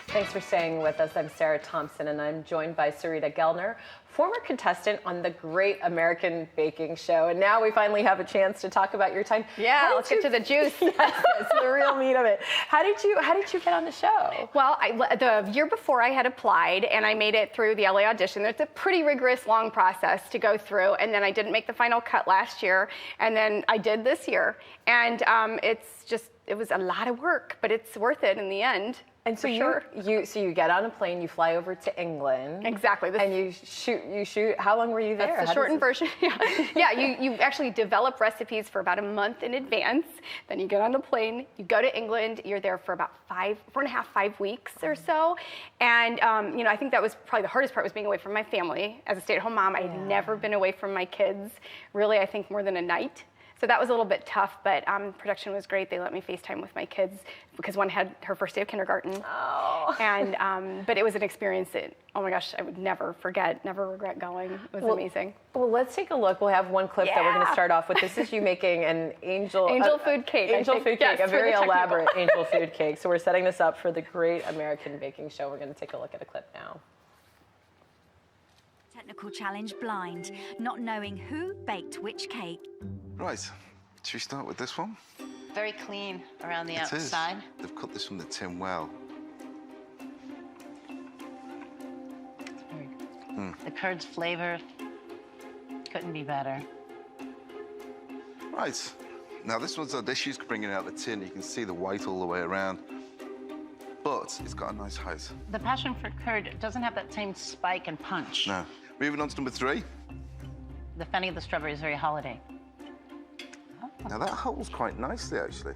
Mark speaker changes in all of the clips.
Speaker 1: Thanks for staying with us. I'm Sarah Thompson, and I'm joined by Sarita Gelner, former contestant on the Great American Baking Show. And now we finally have a chance to talk about your time.
Speaker 2: Yeah, let's get to the juice.
Speaker 1: Yes, it's the real meat of it. How did you get on the show?
Speaker 2: Well, the year before I had applied, and I made it through the LA audition. It's a pretty rigorous, long process to go through, and then I didn't make the final cut last year, and then I did this year. And it was a lot of work, but it's worth it in the end.
Speaker 1: And so you get on a plane, you fly over to England.
Speaker 2: Exactly.
Speaker 1: And you shoot. How long were you there?
Speaker 2: That's the shortened version. Yeah, you actually develop recipes for about a month in advance. Then you get on the plane, you go to England, you're there for about 5 weeks or so. And I think that was probably the hardest part, was being away from my family. As a stay-at-home mom, I had never been away from my kids, really, I think more than a night. So that was a little bit tough, but production was great. They let me FaceTime with my kids because one had her first day of kindergarten.
Speaker 1: Oh.
Speaker 2: And but it was an experience that, oh my gosh, I would never forget, never regret going. It was amazing.
Speaker 1: Well, let's take a look. We'll have one clip that we're going to start off with. This is you making an angel
Speaker 2: food cake.
Speaker 1: A very elaborate angel food cake. So we're setting this up for the Great American Baking Show. We're going to take a look at a clip now.
Speaker 3: Technical challenge blind, not knowing who baked which cake.
Speaker 4: Right, should we start with this one?
Speaker 5: Very clean around the outside.
Speaker 4: They've cut this from the tin well.
Speaker 5: Very good. The curd's flavor couldn't be better.
Speaker 4: Right, now this one's audacious, bringing out the tin. You can see the white all the way around, but it's got a nice height.
Speaker 5: The passion for curd doesn't have that same spike and punch.
Speaker 4: No. Moving on to number 3.
Speaker 5: The fending of the strawberry is very holiday.
Speaker 4: Now that holds quite nicely, actually.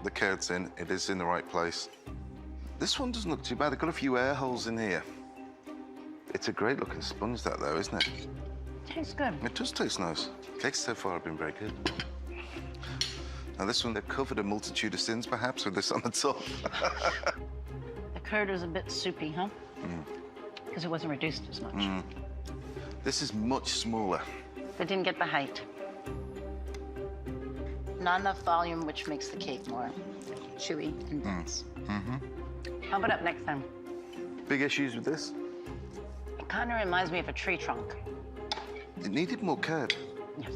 Speaker 4: The curd's in, it is in the right place. This one doesn't look too bad. They've got a few air holes in here. It's a great looking sponge, that though, isn't it?
Speaker 5: Tastes good.
Speaker 4: It does taste nice. Cakes so far have been very good. Now this one, they've covered a multitude of sins, perhaps, with this on the top.
Speaker 5: The curd is a bit soupy, huh? Because it wasn't reduced as much.
Speaker 4: This is much smaller.
Speaker 5: They didn't get the height. Not enough volume, which makes the cake more chewy and dense. How about up next time?
Speaker 4: Big issues with this?
Speaker 5: It kind of reminds me of a tree trunk.
Speaker 4: It needed more curd.
Speaker 5: Yes.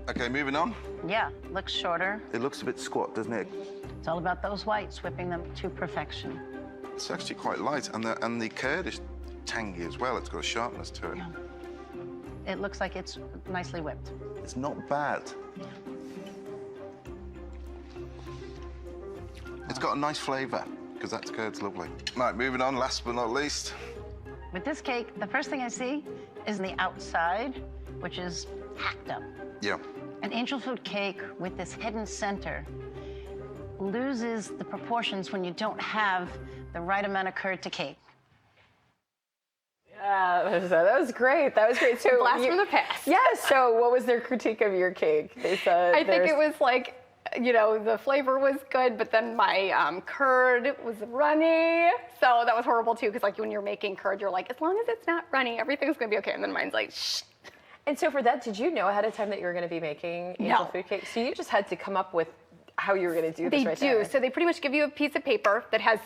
Speaker 4: Okay, moving on.
Speaker 5: Yeah, looks shorter.
Speaker 4: It looks a bit squat, doesn't it?
Speaker 5: It's all about those whites, whipping them to perfection.
Speaker 4: It's actually quite light, and the curd is tangy as well. It's got a sharpness to it.
Speaker 5: Yeah. It looks like it's nicely whipped.
Speaker 4: It's not bad. It's got a nice flavour, because that curd's lovely. Right, moving on, last but not least.
Speaker 5: With this cake, the first thing I see is the outside, which is hacked up.
Speaker 4: Yeah.
Speaker 5: An angel food cake with this hidden center loses the proportions when you don't have the right amount of curd to cake.
Speaker 1: Yeah, that was great. That was great. So
Speaker 2: Blast from the past.
Speaker 1: Yes. Yeah, so what was their critique of your cake? They said
Speaker 2: I think it was like, the flavor was good, but then my curd was runny. So that was horrible too, because like when you're making curd, you're like, as long as it's not runny, everything's gonna be okay. And then mine's like, shh.
Speaker 1: And so for that, did you know ahead of time that you were gonna be making angel food cake? So you just had to come up with how you were gonna do this right there.
Speaker 2: So they pretty much give you a piece of paper that has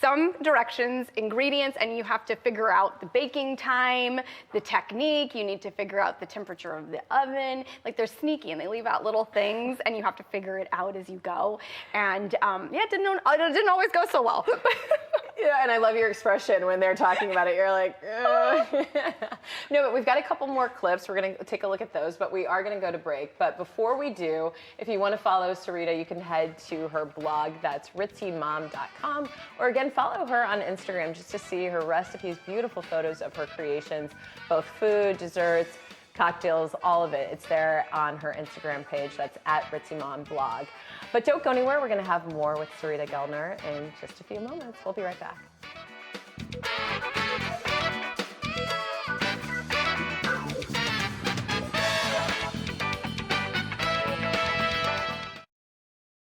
Speaker 2: some directions, ingredients, and you have to figure out the baking time, the technique. You need to figure out the temperature of the oven. Like, they're sneaky and they leave out little things, and you have to figure it out as you go. And it didn't always go so well.
Speaker 1: Yeah, and I love your expression when they're talking about it. You're like, No, but we've got a couple more clips. We're going to take a look at those, but we are going to go to break. But before we do, if you want to follow Sarita, you can head to her blog. That's ritzymom.com. Or again, follow her on Instagram just to see her recipes, beautiful photos of her creations, both food, desserts, cocktails, all of it. It's there on her Instagram page. That's at @RitzyMomBlog. But don't go anywhere. We're going to have more with Sarita Gelner in just a few moments. We'll be right back.